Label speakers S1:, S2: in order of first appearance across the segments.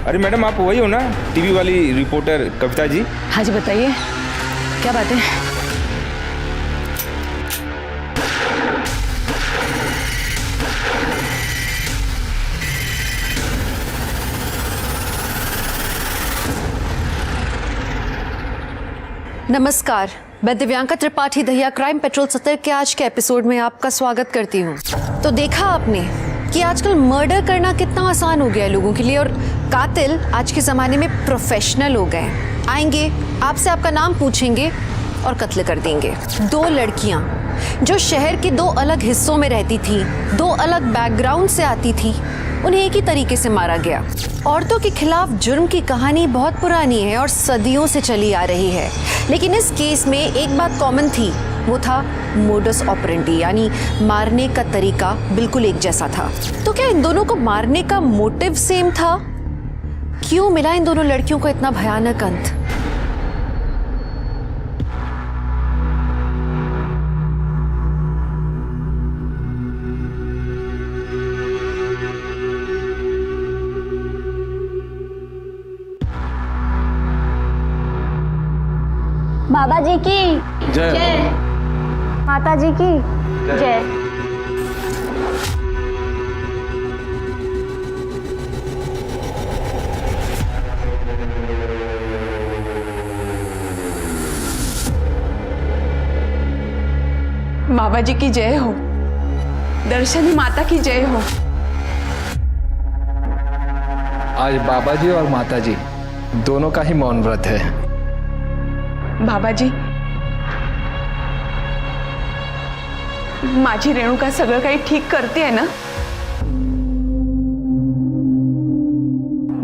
S1: अरे मैडम, आप वही हो ना, टीवी वाली रिपोर्टर कविता जी?
S2: हाँ जी, बताइए क्या बात है। नमस्कार, मैं दिव्यांका त्रिपाठी दहिया क्राइम पेट्रोल 70 के आज के एपिसोड में आपका स्वागत करती हूँ। तो देखा आपने कि आजकल मर्डर करना कितना आसान हो गया है लोगों के लिए, और कातिल आज के ज़माने में प्रोफेशनल हो गए हैं। आएंगे, आपसे आपका नाम पूछेंगे और कत्ल कर देंगे। 2 लड़कियाँ जो शहर के 2 अलग हिस्सों में रहती थी, 2 अलग बैकग्राउंड से आती थी, उन्हें एक ही तरीके से मारा गया। औरतों के खिलाफ जुर्म की कहानी बहुत पुरानी है और सदियों से चली आ रही है, लेकिन इस केस में एक बात कॉमन थी, वो था मोडस ऑपरेंडी, यानी मारने का तरीका बिल्कुल एक जैसा था। तो क्या इन दोनों को मारने का मोटिव सेम था? क्यों मिला इन दोनों लड़कियों को इतना भयानक अंत?
S3: बाबा जी की जय, माता जी की जय।
S2: बाबा जी की जय हो, दर्शनी माता की जय हो।
S4: आज बाबा जी और माता जी दोनों का ही मौन व्रत है।
S2: बाबा जी, माझी रेणुका सगळं काही ठीक करते है ना?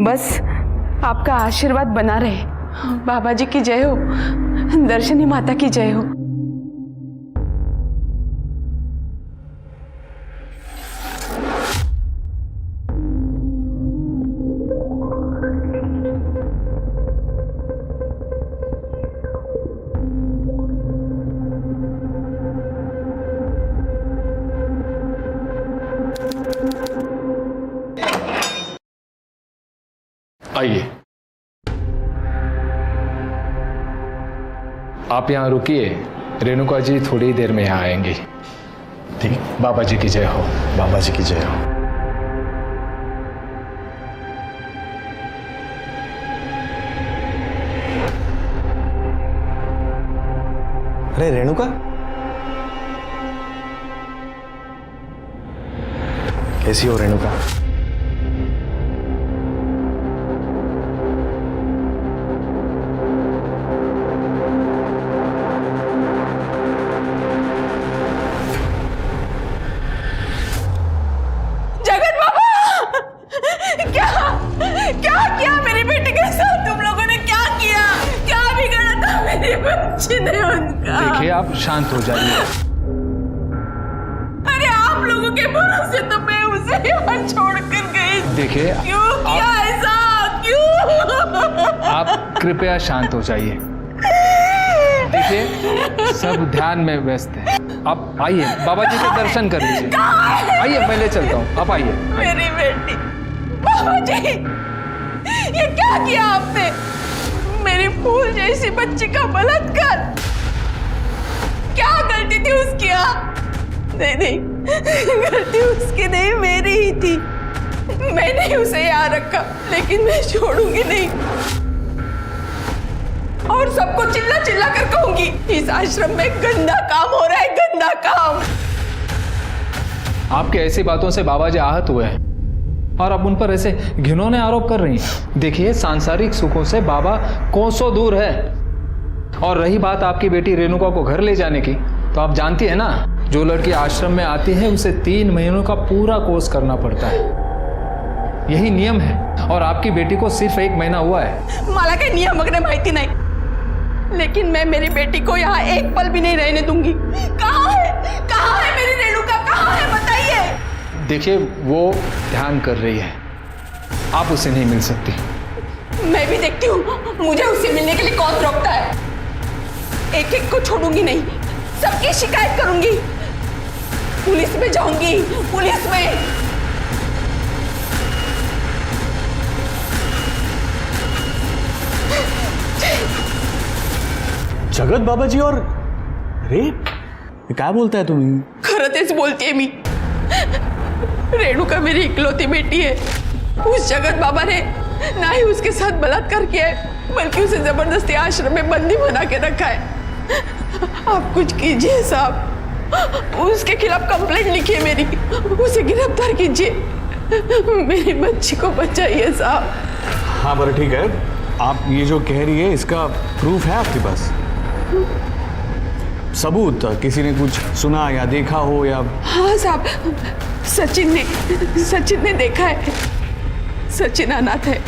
S2: बस आपका आशीर्वाद बना रहे। बाबा जी की जय हो, दर्शनी माता की जय हो।
S4: आइए, आप यहाँ रुकिए, रेणुका जी थोड़ी देर में यहाँ आएंगी। ठीक, बाबा जी की जय हो।
S5: बाबा जी की जय हो। अरे रेणुका, कैसी हो रेणुका?
S4: देखिए, आप शांत हो जाइए।
S2: अरे आप लोगों के भरोसे तो मैं उसे यहाँ छोड़कर गई।
S4: देखिए,
S2: क्यों किया ऐसा? क्यों?
S4: आप कृपया शांत हो जाइए। देखिए, सब ध्यान में व्यस्त है। आप आइए, बाबा जी के दर्शन कर लीजिए। आइए, मैं ले चलता हूँ, आप आइए।
S2: मेरी बेटी, बाबा जी, ये क्या किया आपने? मेरी फूल जैसी बच्ची का बलात्कार। क्या गलती थी उसकी? नहीं, गलती उसकी नहीं, मेरी ही थी। मैंने उसे यहाँ रखा, लेकिन मैं छोड़ूंगी नहीं। और सबको चिल्ला चिल्ला कर कहूंगी, इस आश्रम में गंदा काम हो रहा है, गंदा काम।
S4: आपके ऐसी बातों से बाबा जी आहत हुए हैं और अब उन पर ऐसे घिनौने आरोप कर रही हैं। देखिए, सांसारिक सुखों से बाबा कोसों दूर है। और रही बात आपकी बेटी रेणुका को घर ले जाने की, तो आप जानती है ना, जो लड़की आश्रम में आती है उसे 3 महीनों का पूरा कोर्स करना पड़ता है। यही नियम है, और आपकी बेटी को सिर्फ 1 महीना हुआ है।
S2: मला काही नियम वगैरह माहिती नहीं, लेकिन मैं मेरी बेटी को यहाँ एक पल भी नहीं रहने दूंगी। कहाँ है मेरी रेणुका? कहाँ है, बताइए।
S4: देखिए, वो ध्यान कर रही है, आप उसे नहीं मिल सकती।
S2: मैं भी देखती हूँ मुझे उससे मिलने के लिए कौन रोकता है। एक एक को छोड़ूंगी नहीं, सबकी शिकायत करूंगी, पुलिस में जाऊंगी, पुलिस में।
S5: जगत बाबाजी और रेप, क्या बोलता है तुम्ही?
S6: खरं तेच बोलतेय मी। रेणुका मेरी इकलौती बेटी है। उस जगत बाबा ने ना ही उसके साथ बलात्कार किया है, बल्कि उसे जबरदस्ती आश्रम में बंदी बना के रखा है। आप कुछ कीजिए साहब, उसके खिलाफ कंप्लेंट लिखिए मेरी, उसे गिरफ्तार कीजिए, मेरी बच्ची को बचाइए साहब।
S5: हाँ बरं ठीक है, आप ये जो कह रही है इसका प्रूफ है आपके पास? सबूत, किसी ने कुछ सुना या देखा हो या?
S6: हाँ साहब, सचिन ने देखा है। सचिन अनाथ है,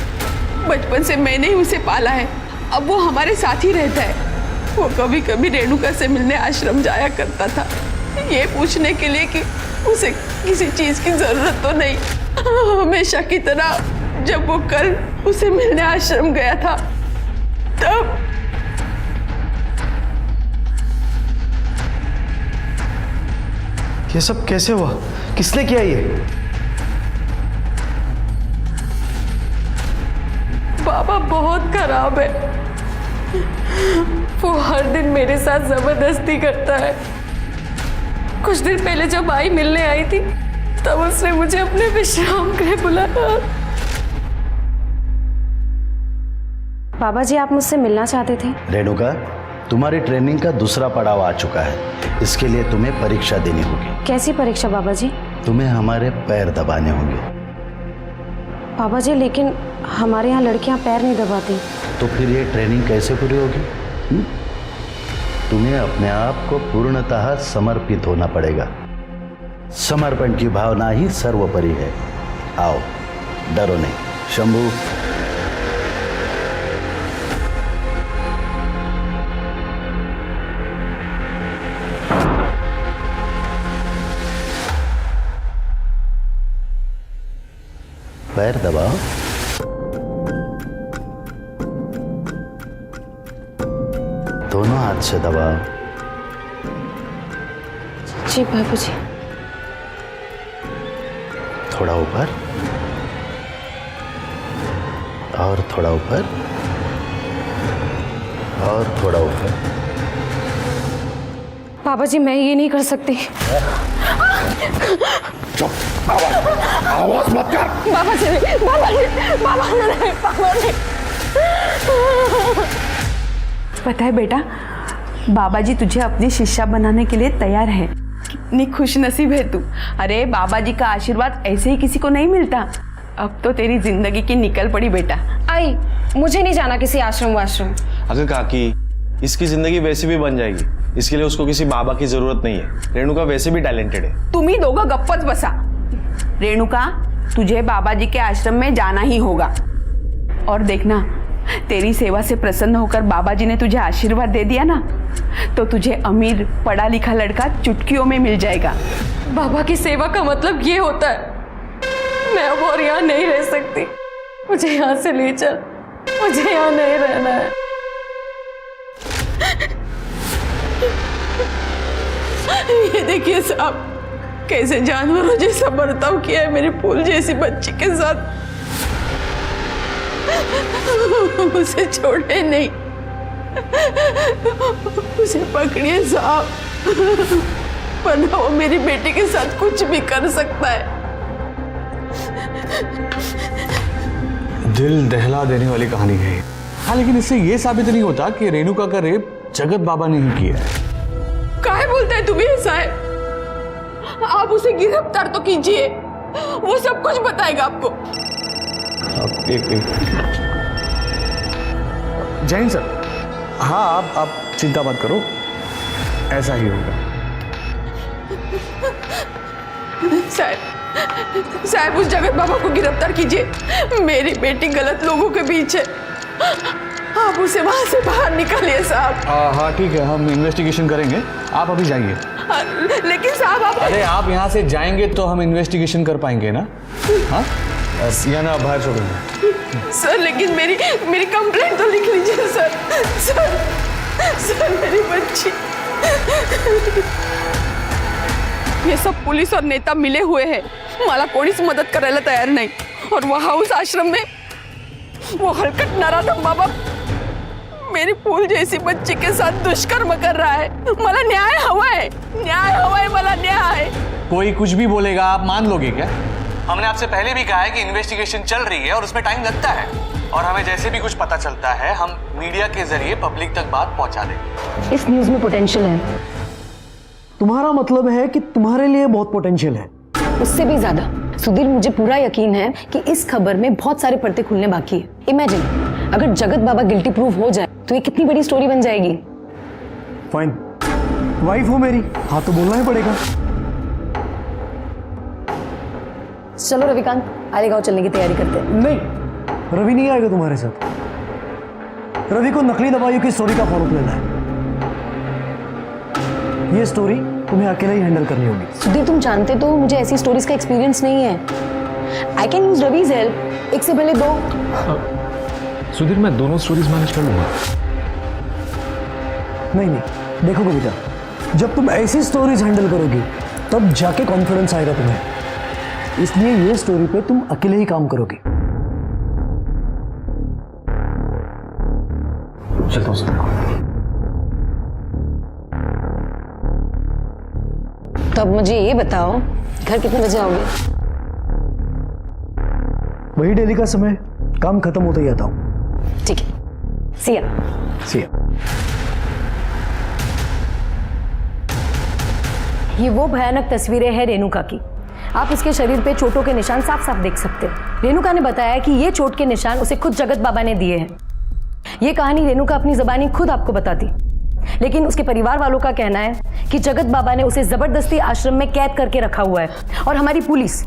S6: बचपन से मैंने ही उसे पाला है। अब वो हमारे साथ ही रहता है। वो कभी कभी रेणुका से मिलने आश्रम जाया करता था, ये पूछने के लिए कि उसे किसी चीज की जरूरत तो नहीं। हमेशा की तरह जब वो कल उसे मिलने आश्रम गया था, तब
S5: ये सब कैसे हुआ? किसने किया ये?
S6: बाबा बहुत खराब है। वो हर दिन मेरे साथ जबरदस्ती करता है। कुछ दिन पहले जब आई मिलने आई थी, तब उसने मुझे अपने विश्राम गृह बुलाया।
S3: बाबा जी, आप मुझसे मिलना चाहते थे?
S7: रेणुका, तुम्हारी ट्रेनिंग का दूसरा पड़ाव आ चुका है। इसके लिए तुम्हें परीक्षा देनी होगी।
S3: कैसी परीक्षा बाबा जी?
S7: तुम्हें हमारे पैर दबाने होंगे।
S3: बाबा जी, लेकिन हमारे यहाँ लड़कियाँ पैर नहीं दबाती।
S7: तो फिर ये ट्रेनिंग कैसे पूरी होगी? तुम्हें अपने आप को पूर्णतः समर्पित होना पड़ेगा। समर्पण की भावना ही सर्वोपरि है। आओ, डरो नहीं। शंभू, पैर दबाओ। दोनों हाथ से दबाओ।
S3: जी बाबू जी।
S7: थोड़ा ऊपर और थोड़ा ऊपर और थोड़ा ऊपर।
S3: बाबा जी, मैं ये नहीं कर सकती।
S7: चुप, आवाज मत कर।
S6: बाबा जी, बाबा ने। पता है बेटा, बाबा जी तुझे अपनी शिष्या बनाने के लिए तैयार है। कितनी खुश नसीब है तू। अरे बाबा जी का आशीर्वाद ऐसे ही किसी को नहीं मिलता। अब तो तेरी जिंदगी की निकल पड़ी बेटा।
S3: आई, मुझे नहीं जाना किसी आश्रम वाश्रम।
S5: अगर काकी, इसकी जिंदगी वैसे भी बन जाएगी। इसके लिए उसको किसी बाबा की जरूरत नहीं है। रेणुका वैसे भी टैलेंटेड है।
S6: तुम्ही दोघं गप्पच बसा। रेणुका, तुझे बाबा जी के आश्रम में जाना ही होगा। और देखना, तेरी सेवा से प्रसन्न होकर बाबा जी ने तुझे आशीर्वाद दे दिया ना, तो तुझे अमीर पढ़ा लिखा लड़का चुटकियों में मिल जाएगा। बाबा की सेवा का मतलब ये होता है। मैं अब और यहाँ नहीं रह सकती। मुझे यहाँ से ले चल, मुझे यहाँ नहीं रहना है। ये देखिए साहब, कैसे जानवरों जैसा बर्ताव किया है मेरी फूल जैसी बच्ची के साथ। उसे छोड़े नहीं, उसे पकड़िए साहब, वरना वो मेरी बेटी के साथ कुछ भी कर सकता है।
S5: दिल दहला देने वाली कहानी है। हाँ, लेकिन इससे ये साबित नहीं होता कि रेणुका का रेप जगत बाबा ने ही किया है।
S6: काहे बोलता है तुम्हें ऐसा है? आप उसे गिरफ्तार तो कीजिए, वो सब कुछ बताएगा आपको।
S5: एक जैन सर, हाँ आप चिंता मत करो, ऐसा ही होगा। साहब
S6: उस जगत बाबा को गिरफ्तार कीजिए। मेरी बेटी गलत लोगों के बीच है, आप उसे वहां से बाहर निकालिए साहब।
S5: हाँ ठीक है, हम इन्वेस्टिगेशन करेंगे, आप अभी जाइए।
S6: लेकिन साहब आप...
S5: अरे आप यहाँ से जाएंगे तो हम इन्वेस्टिगेशन कर पाएंगे ना? हाँ, या ना बाहर छोड़ेंगे।
S6: सर लेकिन मेरी कंप्लेंट तो लिख लीजिए सर। सर मेरी बच्ची। ये सब पुलिस और नेता मिले हुए हैं, मला कोणीच मदत करायला तयार नाही। और वहाँ उस आश्रम में वो हलकट नराधम बाबा मेरी फूल जैसी बच्ची के साथ दुष्कर्म कर रहा है। मला न्याय हवाय, न्याय हवाय, मला न्याय।
S8: कोई कुछ भी बोलेगा आप मान लोगे क्या? हमने आपसे पहले भी कहा है कि इन्वेस्टिगेशन चल रही है और उसमें टाइम लगता है, और हमें जैसे भी कुछ पता चलता है हम मीडिया के जरिए पब्लिक तक बात पहुंचा देंगे।
S3: इस न्यूज में पोटेंशियल है।
S9: तुम्हारा मतलब है कि तुम्हारे लिए बहुत पोटेंशियल है?
S3: उससे भी ज्यादा। सुधीर, मुझे पूरा यकीन है कि इस खबर में बहुत सारे पर्दे खुलने बाकी है। इमेजिन अगर जगत बाबा गिल्टी प्रूव हो जाए तो ये कितनी बड़ी स्टोरी बन जाएगी।
S9: फाइन, वाइफ हो मेरी, हाँ तो बोलना ही पड़ेगा।
S3: चलो रविकांत, आलेगांव चलने की तैयारी करते हैं।
S9: नहीं, रवि नहीं आएगा तुम्हारे साथ। रवि को नकली दवाइयों की स्टोरी का फॉलोअप लेना है। ये स्टोरी तुम्हें अकेले ही हैंडल करनी होगी।
S3: सुधीर, तुम जानते तो मुझे ऐसी स्टोरीज का एक्सपीरियंस नहीं है। I can use Ravi's help. एक से पहले दो।
S4: सुधीर, मैं दोनों स्टोरीज मैनेज कर लूंगा।
S9: नहीं, देखो कविता, जब तुम ऐसी स्टोरीज हैंडल करोगी तब जाके कॉन्फिडेंस आएगा तुम्हें। इसलिए ये स्टोरी पे तुम अकेले ही काम करोगी।
S4: चलता हूँ।
S3: तो अब मुझे ये बताओ, घर कितने बजे आओगे?
S9: वही डेली का समय, काम खत्म होते ही आता हूँ।
S3: ठीक है, सिया। ये वो भयानक तस्वीरें हैं रेणुका की। आप उसके शरीर पे चोटों के निशान साफ साफ देख सकते हैं। रेणुका ने बताया कि ये चोट के निशान उसे खुद जगत बाबा ने दिए हैं। ये कहानी रेणुका अपनी ज़बानी खुद आपको बताती, लेकिन उसके परिवार वालों का कहना है कि जगत बाबा ने उसे जबरदस्ती आश्रम में कैद करके रखा हुआ है, और हमारी पुलिस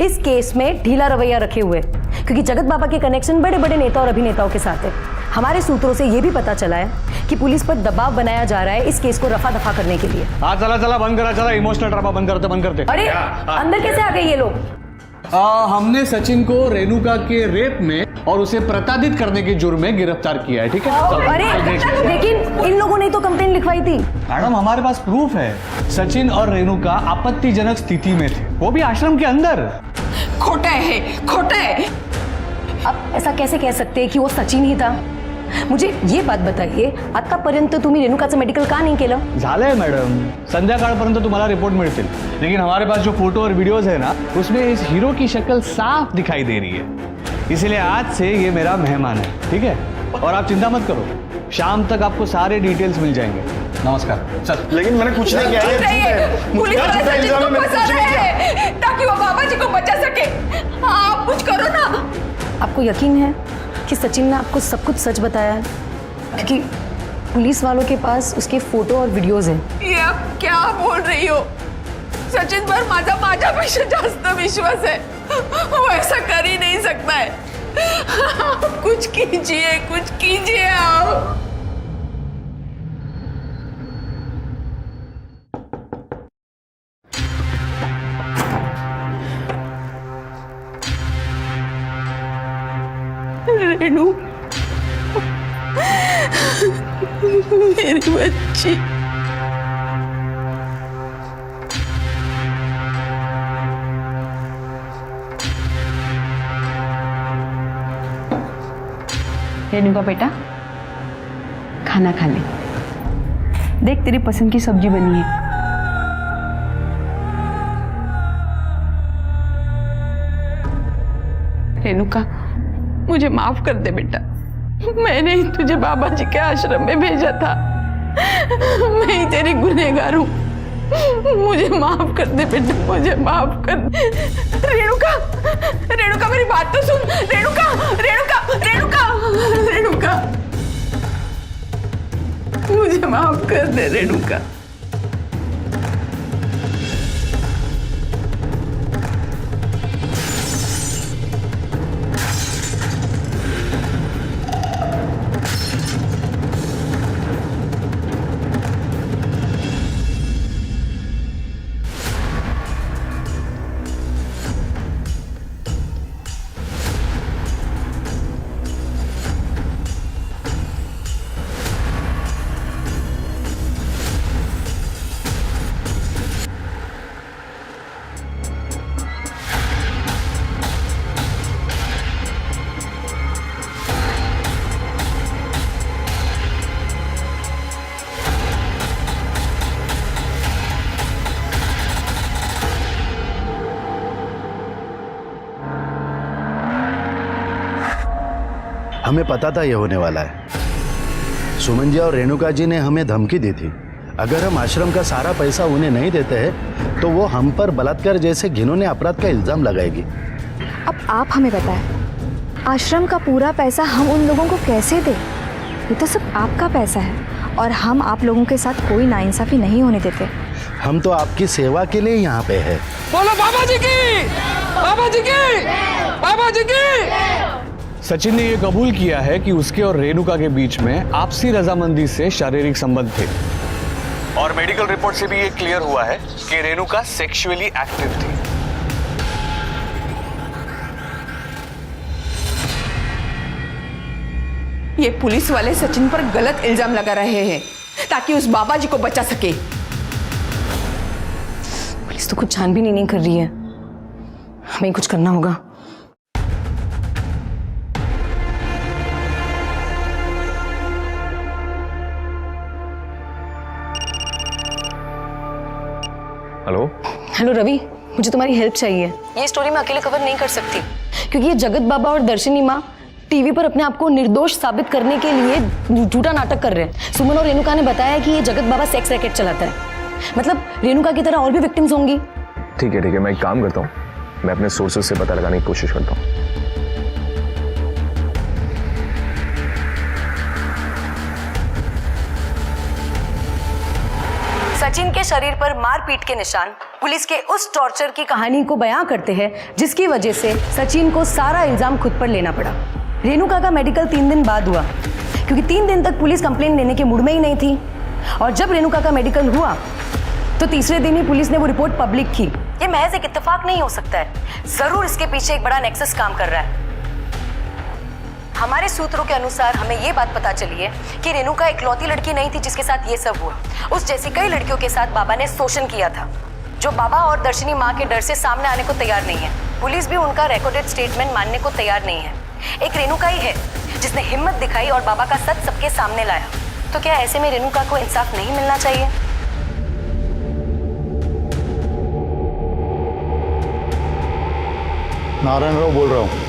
S3: इस केस में ढीला रवैया रखे हुए, क्योंकि जगत बाबा के कनेक्शन बड़े बड़े नेता और अभिनेताओं के साथ है। हमारे सूत्रों से यह भी पता चला है कि पुलिस पर दबाव बनाया जा रहा है इस केस को रफा दफा करने के लिए।
S8: हाँ चला बंद करा, चला इमोशनल ड्रामा बंद करते।
S3: अरे अंदर कैसे आ गए ये लोग?
S8: हमने सचिन को रेणुका के रेप में और उसे प्रताड़ित करने के जुर्म में गिरफ्तार किया है। ठीक है?
S3: अरे लेकिन इन लोगों ने तो कंप्लेन लिखवाई थी।
S8: मैडम, हमारे पास प्रूफ है। सचिन और रेणुका आपत्तिजनक स्थिति में थे, वो भी आश्रम के अंदर।
S6: खोटा है, खोटा है।
S3: अब ऐसा कैसे कह सकते हैं कि वो सचिन ही था? मुझे ये बात बताइए, आतापर्यंत तुम्ही रेणुकाचं मेडिकल का नाही केलं?
S8: झालंय मॅडम, संध्याकाळपर्यंत तुम्हाला रिपोर्ट मिळतील, लेकिन हमारे पास जो फोटो और वीडियोस है ना, उसमें इस हीरो की शक्ल साफ दिखाई दे रही है। इसलिए आज से ये मेरा मेहमान है, ठीक है? और आप चिंता मत करो, शाम तक आपको सारे डिटेल्स मिल जाएंगे। नमस्कार। चल।
S5: लेकिन मैंने कुछ नहीं किया है।
S6: पुलिस वाले सचिन को फंसा रहे हैं ताकि वो बाबा जी को बचा सके। आप कुछ करो ना।
S3: आपको यकीन है कि सचिन ने आपको सब कुछ सच बताया है? क्योंकि पुलिस वालों के पास उसके फोटो और वीडियोस हैं।
S6: ये आप क्या बोल रही हो? सचिन पर माझ्यापेक्षा जास्त विश्वास है। वो ऐसा कर ही नहीं सकता है। आप कुछ कीजिए आप। रेणु, मेरी बच्ची।
S10: रेणुका बेटा, खाना खा ले। देख, तेरी पसंद की सब्जी बनी है।
S6: रेणुका, मुझे माफ कर दे बेटा। मैंने ही तुझे बाबा जी के आश्रम में भेजा था। मैं ही तेरी गुनहगार हूँ। मुझे माफ कर दे बेटा, मुझे माफ कर दे। रेणुका, रेणुका मेरी बात तो सुन। रेणुका, रेणुका, रेणुका, रेणुका, मुझे माफ कर दे रेणुका।
S7: हमें पता था ये होने वाला है। सुमन जी और रेणुका जी ने हमें धमकी दी थी, अगर हम आश्रम का सारा पैसा उन्हें नहीं देते हैं तो वो हम पर बलात्कार जैसे घिनौने अपराध का इल्जाम लगाएगी।
S11: अब आप हमें बताएं, आश्रम का पूरा पैसा हम उन लोगों को कैसे दें? ये तो सब आपका पैसा है और हम आप लोगों के साथ कोई नाइंसाफी नहीं होने देते।
S7: हम तो आपकी सेवा के लिए यहाँ पे है।
S4: बोलो बाबा जी की, बाबा जी की, बाबा जी की।
S8: सचिन ने यह कबूल किया है कि उसके और रेणुका के बीच में आपसी रजामंदी से शारीरिक संबंध थे और मेडिकल रिपोर्ट से भी ये क्लियर हुआ है कि रेणुका सेक्सुअली एक्टिव थी।
S6: ये पुलिस वाले सचिन पर गलत इल्जाम लगा रहे हैं ताकि उस बाबा जी को बचा सके।
S3: पुलिस तो कुछ छानबीन ही नहीं कर रही है, हमें कुछ करना होगा। हेलो रवि, मुझे तुम्हारी हेल्प चाहिए। ये स्टोरी मैं अकेले कवर नहीं कर सकती क्योंकि ये जगत बाबा और दर्शनी माँ टीवी पर अपने आप को निर्दोष साबित करने के लिए झूठा नाटक कर रहे हैं। सुमन और रेणुका ने बताया कि ये जगत बाबा सेक्स रैकेट चलाता है, मतलब रेणुका की तरह और भी विक्टिम्स होंगी।
S12: ठीक है, मैं एक काम करता हूँ, मैं अपने सोर्सेज से पता लगाने की कोशिश करता हूँ।
S3: सचिन के शरीर पर मारपीट के निशान पुलिस के उस टॉर्चर की कहानी को बयां करते हैं जिसकी वजह से सचिन को सारा इल्जाम खुद पर लेना पड़ा। रेणुका का मेडिकल 3 दिन बाद हुआ क्योंकि 3 दिन तक पुलिस कंप्लेंट लेने के मूड में ही नहीं थी और जब रेणुका का मेडिकल हुआ तो तीसरे दिन ही पुलिस ने वो रिपोर्ट पब्लिक की। ये महज एक इत्तेफाक नहीं हो सकता है, जरूर इसके पीछे एक बड़ा नेक्सस काम कर रहा है। हमारे सूत्रों के अनुसार हमें ये बात पता चली है कि रेणुका इकलौती लड़की नहीं थी जिसके साथ ये सब हुआ। उस जैसी कई लड़कियों के साथ बाबा ने शोषण किया था जो बाबा और दर्शनी माँ के डर से सामने आने को तैयार नहीं है। पुलिस भी उनका रिकॉर्डेड स्टेटमेंट मानने को तैयार नहीं है। एक रेणुका ही है जिसने हिम्मत दिखाई और बाबा का सच सबके सामने लाया। तो क्या ऐसे में रेणुका को इंसाफ नहीं मिलना चाहिए?
S7: नारायण राव बोल रहा हूँ।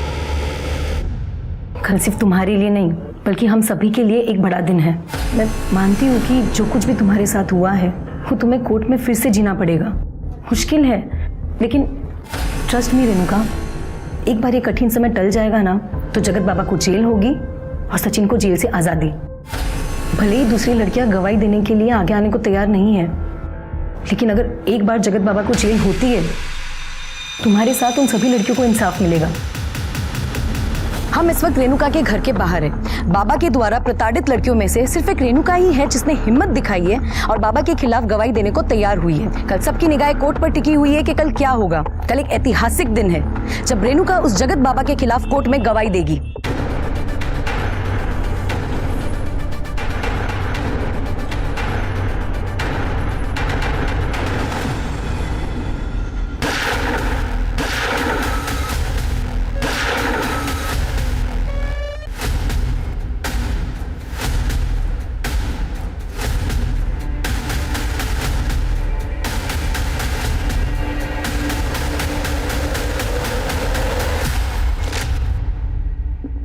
S3: कल सिर्फ तुम्हारे लिए नहीं बल्कि हम सभी के लिए एक बड़ा दिन है। मैं मानती हूँ कि जो कुछ भी तुम्हारे साथ हुआ है वो तुम्हें कोर्ट में फिर से जीना पड़ेगा। मुश्किल है लेकिन ट्रस्ट मी रेणुका, एक बार ये कठिन समय टल जाएगा ना तो जगत बाबा को जेल होगी और सचिन को जेल से आज़ादी। भले ही दूसरी लड़कियां गवाही देने के लिए आगे आने को तैयार नहीं है, लेकिन अगर एक बार जगत बाबा को जेल होती है तुम्हारे साथ उन सभी लड़कियों को इंसाफ मिलेगा। हम इस वक्त रेणुका के घर के बाहर हैं। बाबा के द्वारा प्रताड़ित लड़कियों में से सिर्फ एक रेणुका ही है जिसने हिम्मत दिखाई है और बाबा के खिलाफ गवाही देने को तैयार हुई है। कल सबकी निगाहें कोर्ट पर टिकी हुई है कि कल क्या होगा। कल एक ऐतिहासिक दिन है जब रेणुका उस जगत बाबा के खिलाफ कोर्ट में गवाही देगी।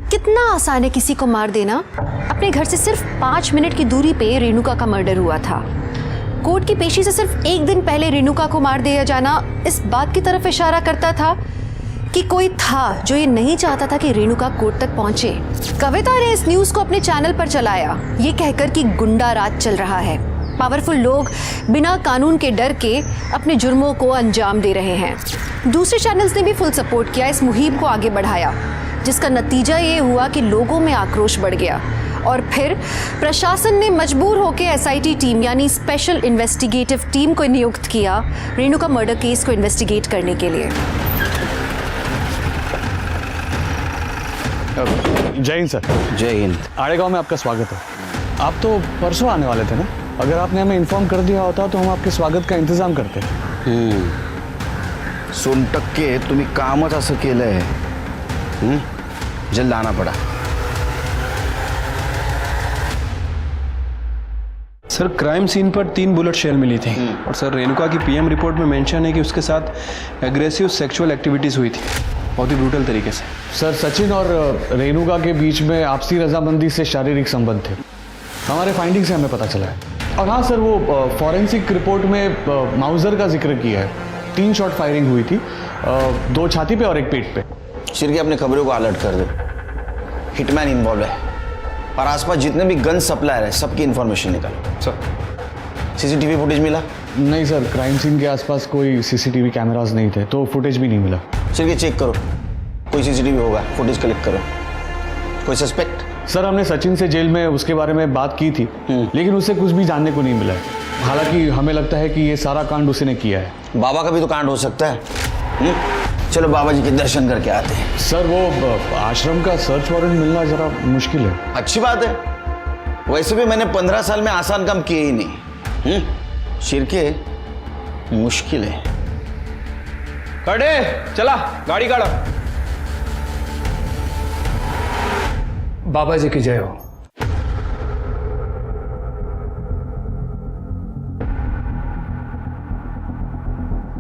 S2: कितना आसान है किसी को मार देना। अपने घर से सिर्फ 5 मिनट की दूरी पे रेणुका का मर्डर हुआ था। कोर्ट की पेशी से सिर्फ 1 दिन पहले रेणुका को मार दिया जाना इस बात की तरफ इशारा करता था कि कोई था जो ये नहीं चाहता था कि रेणुका कोर्ट तक पहुंचे। कविता ने इस न्यूज को अपने चैनल पर चलाया ये कहकर कि गुंडा राज चल रहा है, पावरफुल लोग बिना कानून के डर के अपने जुर्मों को अंजाम दे रहे हैं। दूसरे चैनल्स ने भी फुल सपोर्ट किया, इस मुहिम को आगे बढ़ाया, जिसका नतीजा ये हुआ कि लोगों में आक्रोश बढ़ गया और फिर प्रशासन ने मजबूर होकर एसआईटी टीम यानी स्पेशल इन्वेस्टिगेटिव टीम को नियुक्त किया रेणुका मर्डर केस को इन्वेस्टिगेट करने के लिए।
S8: जय हिंद सर।
S7: जय हिंद।
S8: आड़ेगांव में आपका स्वागत है। आप तो परसों आने वाले थे ना? अगर आपने हमें इन्फॉर्म कर दिया होता तो हम आपके स्वागत का इंतजाम करते।
S7: सोनटक्के तुम्ही कामच असं केलंय, जल्द आना पड़ा।
S13: सर क्राइम सीन पर 3 बुलेट शेल मिली थी और सर रेणुका की पीएम रिपोर्ट में मेंशन है कि उसके साथ एग्रेसिव सेक्सुअल एक्टिविटीज हुई थी। बहुत ही ब्रूटल तरीके से।
S8: सर सचिन और रेणुका के बीच में आपसी रजामंदी से शारीरिक संबंध थे, हमारे फाइंडिंग से हमें पता चला है। और हाँ सर, वो फॉरेंसिक रिपोर्ट में माउजर का जिक्र किया है। 3 शॉट फायरिंग हुई थी, 2 छाती पे और 1 पेट पे।
S5: शिरके अपने खबरों को अलर्ट कर दे, हिटमैन इन्वॉल्व है और आसपास जितने भी गन सप्लायर है सबकी इंफॉर्मेशन निकालो।
S13: सर
S5: सीसीटीवी फुटेज मिला?
S8: नहीं सर, क्राइम सीन के आसपास कोई सीसीटीवी कैमरास नहीं थे, तो फुटेज भी नहीं मिला।
S5: शिरके चेक करो, कोई सीसीटीवी होगा, फुटेज कलेक्ट करो। कोई सस्पेक्ट?
S8: सर हमने सचिन से जेल में उसके बारे में बात की थी, लेकिन उससे कुछ भी जानने को नहीं मिला है। हालांकि हमें लगता है कि ये सारा कांड उसने किया है।
S5: बाबा का भी तो कांड हो सकता है। चलो बाबा जी के दर्शन करके आते हैं।
S8: सर वो आश्रम का सर्च वारंट मिलना जरा मुश्किल है।
S5: अच्छी बात है, वैसे भी मैंने 15 साल में आसान काम किए ही नहीं। शिरके मुश्किल है।
S13: खड़े चला, गाड़ी काढ़ो।
S4: बाबा जी की जय हो।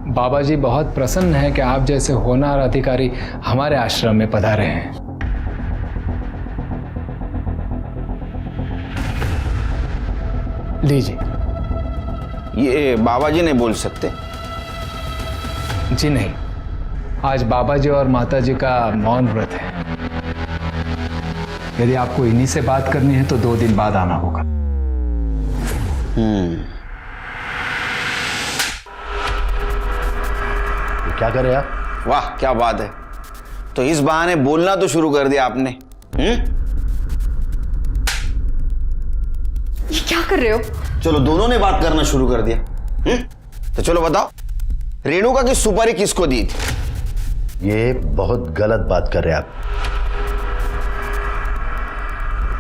S4: बाबा जी बहुत प्रसन्न हैं कि आप जैसे होनहार अधिकारी हमारे आश्रम में पधारे हैं। लीजिए।
S5: ये बाबा जी नहीं बोल सकते?
S4: जी नहीं, आज बाबा जी और माता जी का मौन व्रत है। यदि आपको इन्हीं से बात करनी है तो 2 दिन बाद आना होगा।
S7: क्या करे आप?
S5: वाह क्या बात है, तो इस बहाने बोलना तो शुरू कर दिया आपने।
S2: ये क्या कर रहे हो?
S5: चलो दोनों ने बात करना शुरू कर दिया। तो चलो बताओ, रेणुका की सुपारी किसको दी थी?
S7: ये बहुत गलत बात कर रहे हैं आप।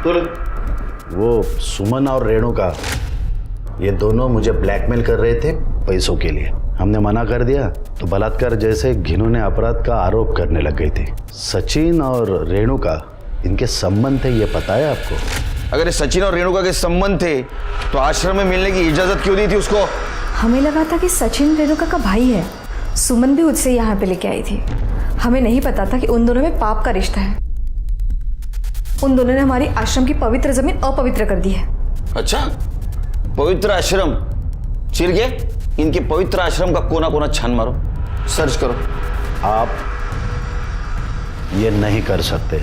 S5: तो
S7: वो सुमन और रेणुका ये दोनों मुझे ब्लैकमेल कर रहे थे पैसों के लिए। हमने मना कर दिया तो बलात्कार जैसे घिनौने अपराध का आरोप करने लग गई थी। सचिन और रेणुका इनके संबंध थे, ये पता है आपको?
S5: अगर सचिन और रेणुका के संबंध थे तो आश्रम में मिलने की इजाजत क्यों दी थी उसको?
S11: हमें लगा था कि सचिन रेणुका का भाई है। सुमन भी उससे यहाँ पे लेके आई थी। हमें नहीं पता था कि उन दोनों में पाप का रिश्ता है। उन दोनों ने हमारी आश्रम की पवित्र जमीन अपवित्र कर दी है।
S5: अच्छा, पवित्र आश्रम? चिरगे इनके पवित्र आश्रम का कोना कोना छान मारो, सर्च करो।
S7: आप ये नहीं कर सकते,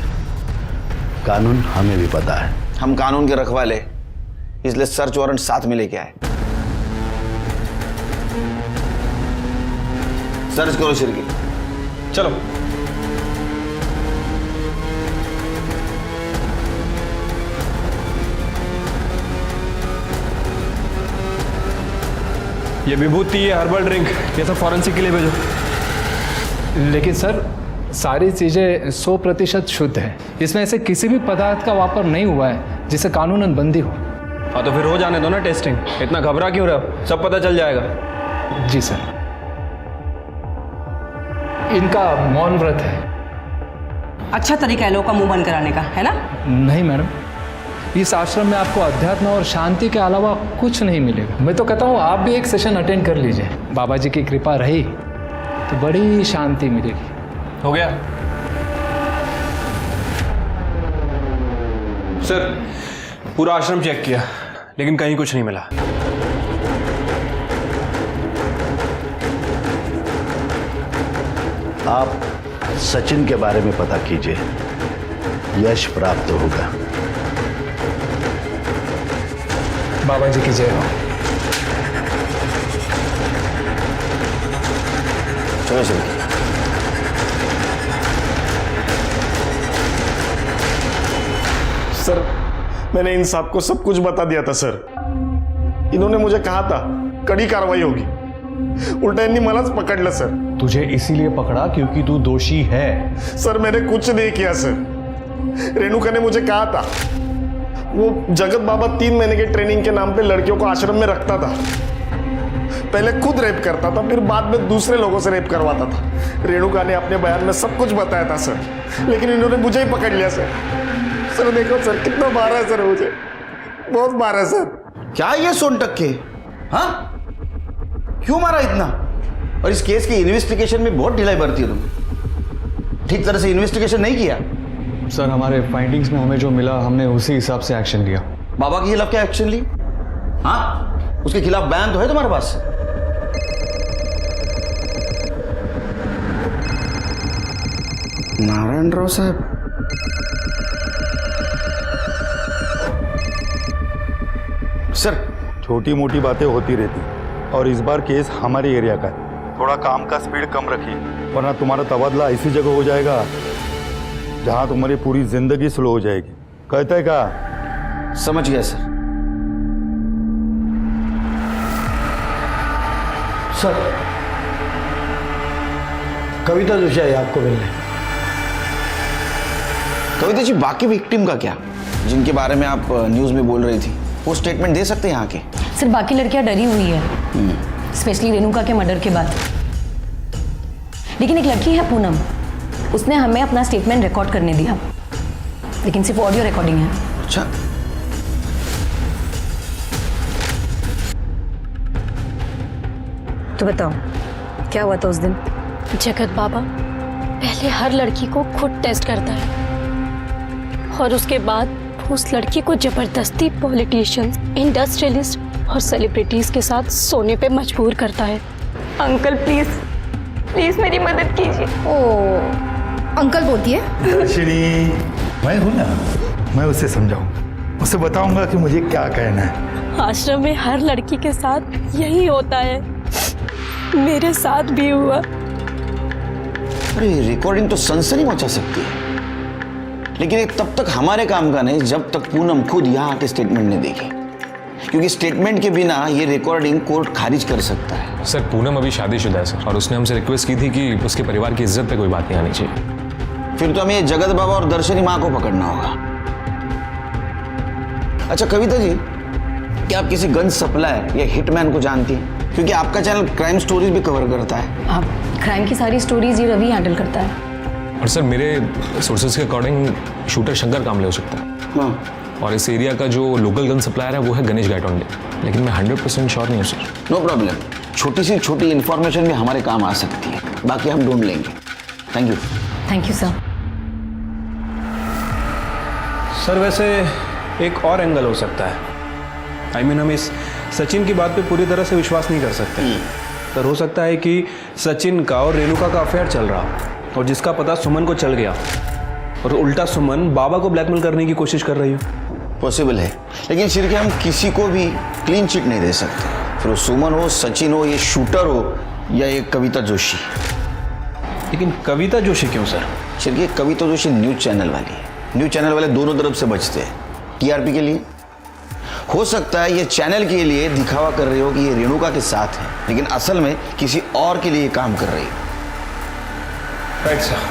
S7: कानून हमें भी पता है।
S5: हम कानून के रखवाले, इसलिए सर्च वारंट साथ में लेके आए। सर्च करो शिरकी।
S13: चलो। ये विभूति, ये हर्बल ड्रिंक, ये सब फॉरेंसिक के लिए भेजो।
S4: लेकिन सर सारी चीजें 100% शुद्ध है। इसमें ऐसे किसी भी पदार्थ का वापर नहीं हुआ है जिसे कानूनन बंदी हो।
S13: हाँ तो फिर हो जाने दो ना टेस्टिंग, इतना घबरा क्यों रहे हो? सब पता चल जाएगा।
S4: जी सर। इनका मौन व्रत है।
S10: अच्छा तरीका है लोगों का मुंह बंद कराने का, है ना?
S4: नहीं मैडम, इस आश्रम में आपको अध्यात्म और शांति के अलावा कुछ नहीं मिलेगा। मैं तो कहता हूँ आप भी एक सेशन अटेंड कर लीजिए। बाबा जी की कृपा रही तो बड़ी शांति मिलेगी।
S13: हो गया सर, पूरा आश्रम चेक किया लेकिन कहीं कुछ नहीं मिला।
S7: आप सचिन के बारे में पता कीजिए, यश प्राप्त होगा।
S4: बाबा जी की जय हो।
S5: चलो चलो।
S14: सर मैंने इन साहब को सब कुछ बता दिया था सर। इन्होंने मुझे कहा था कड़ी कार्रवाई होगी, उल्टा इन्हीं मलाज पकड़ ला सर।
S8: तुझे इसीलिए पकड़ा क्योंकि तू दोषी है।
S14: सर मैंने कुछ नहीं किया सर। रेणुका ने मुझे कहा था, वो जगत बाबा 3 महीने के ट्रेनिंग के नाम पे लड़कियों को आश्रम में रखता था। पहले खुद रेप करता था, फिर बाद में दूसरे लोगों से रेप करवाता था। रेणुका ने अपने बयान में सब कुछ बताया था सर, लेकिन इन्होंने मुझे ही पकड़ लिया सर। सर देखो सर कितना मारा है सर, मुझे बहुत मारा है सर।
S5: क्या ये सोन टक्के? हाँ क्यों मारा इतना? और इस केस की इन्वेस्टिगेशन में बहुत ढिलाई बरती है तुम। ठीक तरह से इन्वेस्टिगेशन नहीं किया?
S8: सर हमारे फाइंडिंग्स में हमें जो मिला हमने उसी हिसाब से एक्शन लिया।
S5: बाबा के खिलाफ क्या एक्शन ली? हाँ, उसके खिलाफ बयान तो है तुम्हारे पास? नारायण राव साहब, सर
S7: छोटी मोटी बातें होती रहती, और इस बार केस हमारे एरिया का है। थोड़ा काम का स्पीड कम रखिए, वरना तुम्हारा तबादला ऐसी जगह हो जाएगा जहां तुम्हारी पूरी जिंदगी स्लो हो जाएगी। कहते हैं का?
S5: समझ गया सर।
S9: सर, कविता जोशी आई आपको मिलने।
S5: कविता जी, बाकी विक्टिम का क्या, जिनके बारे में आप न्यूज में बोल रही थी, वो स्टेटमेंट दे सकते हैं यहाँ के?
S3: सर बाकी लड़कियां डरी हुई है, स्पेशली रेणुका के मर्डर के बाद। लेकिन एक लड़की है पूनम, उसने हमें अपना स्टेटमेंट रिकॉर्ड करने दिया, लेकिन सिर्फ ऑडियो रिकॉर्डिंग है।
S5: अच्छा,
S3: तो बताओ क्या हुआ था उस दिन?
S15: जगत बाबा पहले हर लड़की को खुद टेस्ट करता है और उसके बाद उस लड़की को जबरदस्ती पॉलिटिशियंस, इंडस्ट्रियलिस्ट और सेलिब्रिटीज के साथ सोने पे मजबूर करता है।
S11: अंकल प्लीज प्लीज मेरी मदद कीजिए। ओ अंकल बोलती है।
S7: दर्शिनी, मैं हूं ना, मैं उसे समझाऊं, उसे बताऊंगा कि मुझे क्या कहना है।
S15: आश्रम में हर लड़की के साथ यही होता है, मेरे साथ भी हुआ।
S5: अरे रिकॉर्डिंग तो सनसनी मचा सकती है, लेकिन ये तब तक हमारे काम का नहीं जब तक पूनम खुद यहाँ आके स्टेटमेंट नहीं देगी, क्योंकि स्टेटमेंट के बिना ये रिकॉर्डिंग कोर्ट खारिज कर सकता है।
S12: सर पूनम अभी शादीशुदा है सर, और उसने हमसे रिक्वेस्ट की थी कि उसके परिवार की इज्जत पे कोई बात नहीं आनी चाहिए।
S5: फिर तो हमें ये जगत बाबा और दर्शनी माँ को पकड़ना होगा। अच्छा कविता जी, क्या आप किसी गन सप्लायर या हिटमैन को जानती हैं? क्योंकि आपका चैनल क्राइम स्टोरीज भी कवर करता है।
S3: आप क्राइम की सारी स्टोरीज ये रवि हैंडल करता है।
S12: और सर मेरे सोर्सेज के अकॉर्डिंग शूटर शंकर कामले हो सकता है।
S5: हाँ।
S12: और इस एरिया का जो लोकल गन सप्लायर है वो है गणेश गायटोंडे, लेकिन मैं 100% श्योर नहीं हूँ सर।
S5: नो प्रॉब्लम, छोटी सी छोटी इन्फॉर्मेशन भी हमारे काम आ सकती है, बाकी हम ढूंढ लेंगे। Thank you.
S3: Thank you sir.
S13: Sir वैसे एक और एंगल हो सकता है, हम इस सचिन की बात पे पूरी तरह से विश्वास नहीं कर सकते। सर हो सकता है कि सचिन का और रेणुका का अफेयर चल रहा, और जिसका पता सुमन को चल गया, और उल्टा सुमन बाबा को ब्लैकमेल करने की कोशिश कर रही हो।
S5: पॉसिबल है, लेकिन सिर के हम किसी को भी क्लीन चिट नहीं दे सकते, फिर वो सुमन हो, सचिन हो, ये शूटर हो या ये कविता जोशी।
S13: लेकिन कविता जोशी क्यों सर?
S5: सिर के कविता जोशी न्यूज चैनल वाली है, न्यूज चैनल वाले दोनों तरफ से बचते हैं। टीआरपी के लिए हो सकता है ये चैनल के लिए दिखावा कर रही हो कि ये रेणुका के साथ है, लेकिन असल में किसी और के लिए काम कर रही है।
S13: Right sir.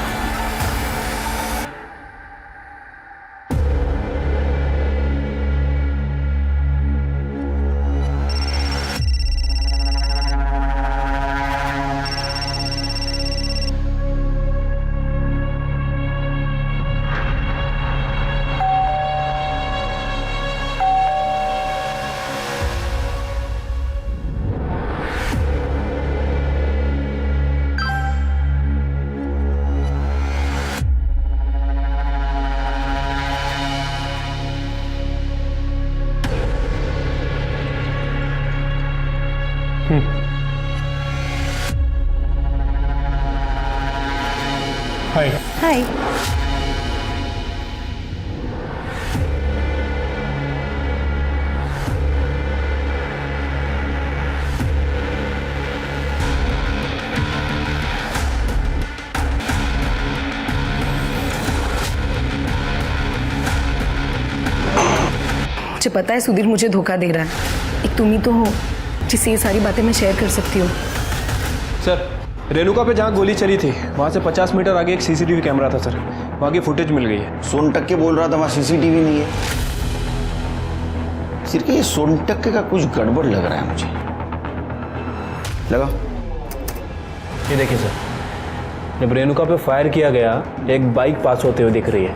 S9: हाय।
S3: हाय। मुझे पता है सुधीर मुझे धोखा दे रहा है, एक तुम ही तो हो जिससे ये सारी बातें मैं शेयर कर सकती हूँ।
S13: सर रेणुका पे जहाँ गोली चली थी वहाँ से 50 मीटर आगे एक सीसीटीवी कैमरा था सर, वहाँ की फुटेज मिल गई है।
S5: सोनटक्के बोल रहा था वहाँ सीसीटीवी नहीं है। सिर्फ ये सोनटक्के का कुछ गड़बड़ लग रहा है मुझे। लगा
S13: ये देखिए सर, जब रेणुका पे फायर किया गया एक बाइक पास होते हुए दिख रही है,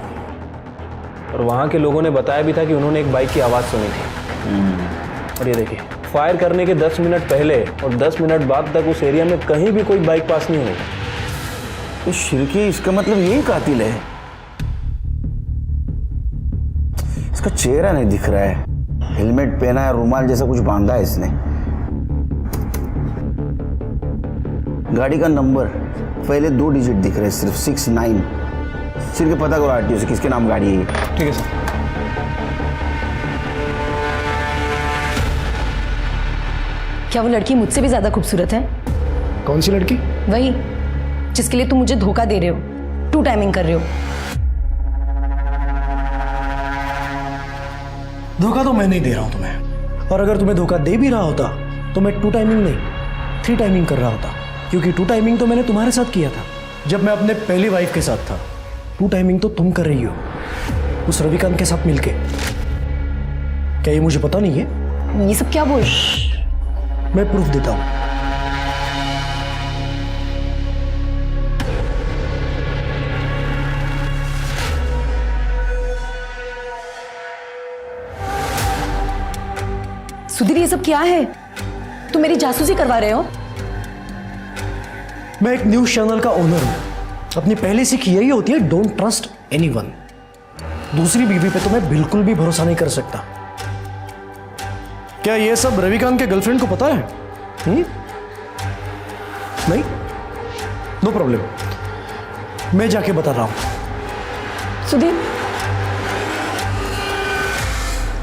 S13: और वहाँ के लोगों ने बताया भी था कि उन्होंने एक बाइक की आवाज़ सुनी थी। और ये देखिए फायर करने के 10 मिनट पहले और 10 मिनट बाद तक उस एरिया में कहीं भी कोई बाइक पास नहीं हुई।
S5: तो शिरके, इसका मतलब यही कातिल है। इसका चेहरा नहीं दिख रहा है, हेलमेट पहना है, रुमाल जैसा कुछ बांधा है इसने। गाड़ी का नंबर पहले 2 डिजिट दिख रहे हैं सिर्फ, 69। सिर के पता करो आरटीओ से किसके नाम गाड़ी है।
S13: ठीक है सर।
S3: क्या वो लड़की मुझसे भी ज्यादा खूबसूरत है?
S9: कौन सी लड़की?
S3: वही जिसके लिए तुम मुझे धोखा दे रहे हो, 2 टाइमिंग कर रहे हो।
S9: धोखा तो मैं नहीं दे रहा हूं तुम्हें, और अगर तुम्हें धोखा दे भी रहा होता तो मैं 2 टाइमिंग नहीं 3 टाइमिंग कर रहा होता, क्योंकि 2 टाइमिंग तो मैंने तुम्हारे साथ किया था जब मैं अपने पहली वाइफ के साथ था। 2 टाइमिंग तो तुम कर रही हो उस रविकांत के साथ मिलके। क्या ये मुझे पता नहीं है?
S3: ये सब क्या बोल?
S9: मैं प्रूफ देता हूं।
S3: सुधीर, ये सब क्या है? तुम मेरी जासूसी करवा रहे हो?
S9: मैं एक न्यूज चैनल का ओनर हूं। अपनी पहली सीख यही होती है, डोंट ट्रस्ट एनीवन। दूसरी बीवी पे तो मैं बिल्कुल भी भरोसा नहीं कर सकता। क्या ये सब रविकांत के गर्लफ्रेंड को पता है? नहीं? नो प्रॉब्लम, मैं जाके बता रहा हूं।
S3: सुधीर।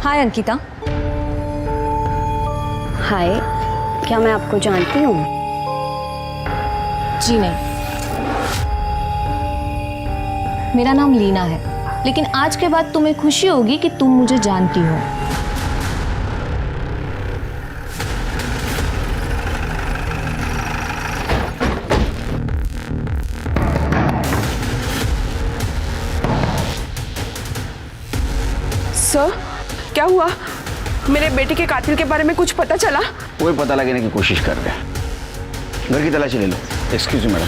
S11: हाय अंकिता।
S15: हाय, क्या मैं आपको जानती हूँ?
S11: जी नहीं, मेरा नाम लीना है, लेकिन आज के बाद तुम्हें खुशी होगी कि तुम मुझे जानती हो।
S6: सर, क्या हुआ? मेरे बेटे के कातिल के बारे में कुछ पता चला?
S5: कोई पता लगाने की कोशिश कर रहे हैं। घर की तलाशी ले लो। Excuse me madam.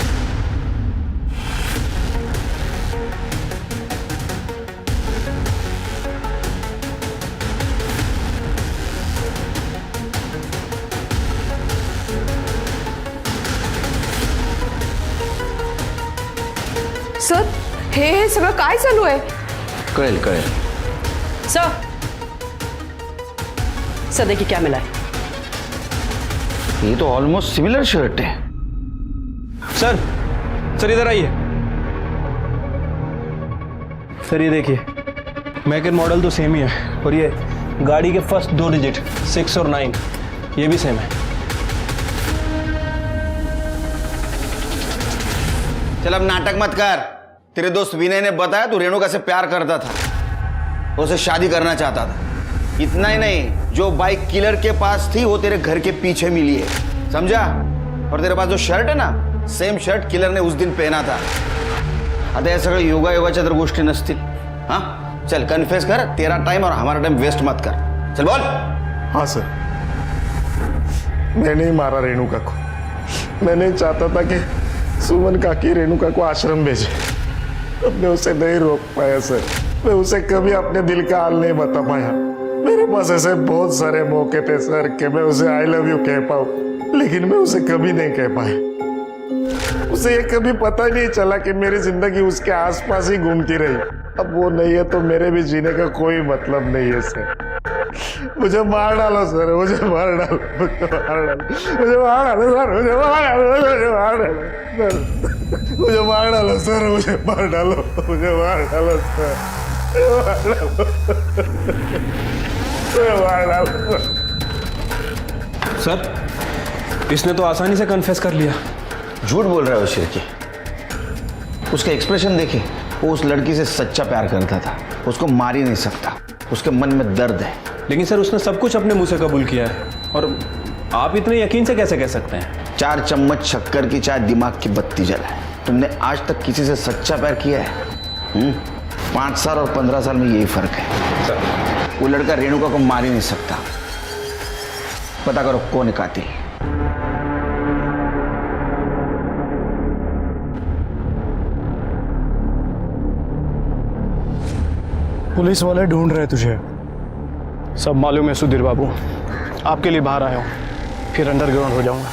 S6: सर, हे सगळं काय चालू आहे?
S5: कळेल कळेल।
S3: सर देखिए क्या मिला है।
S5: ये तो ऑलमोस्ट सिमिलर शर्ट है।
S13: सर, सर इधर आइए। सर ये देखिए, मेक एंड मॉडल तो सेम ही है, और ये गाड़ी के फर्स्ट 2 डिजिट 6 और 9 ये भी सेम है।
S5: चल अब नाटक मत कर। तेरे दोस्त विनय ने बताया तू रेणुका से प्यार करता था, उसे शादी करना चाहता था। इतना ही नहीं, जो बाइक किलर के पास थी वो तेरे घर के पीछे मिली है, समझा? और तेरे पास जो शर्ट है ना, सेम शर्ट किलर ने उस दिन पहना था। आता या सगळं योगायोगाच्या तर गोष्टी नसतील। हाँ चल कन्फेस कर, तेरा टाइम और हमारा टाइम वेस्ट मत कर। चल बोल।
S14: हाँ सर, मैंने ही मारा रेणुका को। मैं नहीं चाहता था कि सुमन काकी रेणुका को आश्रम भेजे। अब मैं उसे नहीं रोक पाया सर। मैं उसे कभी अपने दिल का हाल नहीं बता पाया। मेरे पास ऐसे बहुत सारे मौके थे सर कि मैं उसे आई लव यू कह पाऊँ, लेकिन मैं उसे कभी नहीं कह पाया। उसे ये कभी पता ही नहीं चला कि मेरी जिंदगी उसके आसपास ही घूमती रही। अब वो नहीं है तो मेरे भी जीने का कोई मतलब नहीं है सर। मुझे मार डालो सर, मुझे मार डालो, मुझे मार डालो, मुझे मार डालो सर, मुझे मार डालो, मुझे मार डालो, मुझे मार डालो सर, मुझे मार डालो, मुझे मार डालो सर, मुझे मार डालो।
S13: सर, इसने तो आसानी से कन्फेस कर लिया।
S5: झूठ बोल रहा है वो शिरकी। उसका एक्सप्रेशन देखे, वो उस लड़की से सच्चा प्यार करता था। उसको मार ही नहीं सकता, उसके मन में दर्द है।
S13: लेकिन सर उसने सब कुछ अपने मुंह से कबूल किया है, और आप इतने यकीन से कैसे कह सकते हैं?
S5: 4 चम्मच शक्कर की चाय दिमाग की बत्ती जलाए। तुमने आज तक किसी से सच्चा प्यार किया है? 5 साल और 15 साल में यही फर्क है सर। वो लड़का रेणुका को मार ही नहीं सकता। पता करो कौन है कातिल।
S9: पुलिस वाले ढूंढ रहे तुझे।
S8: सब मालूम है सुधीर बाबू, आपके लिए बाहर आया हूँ, फिर अंडरग्राउंड हो जाऊंगा।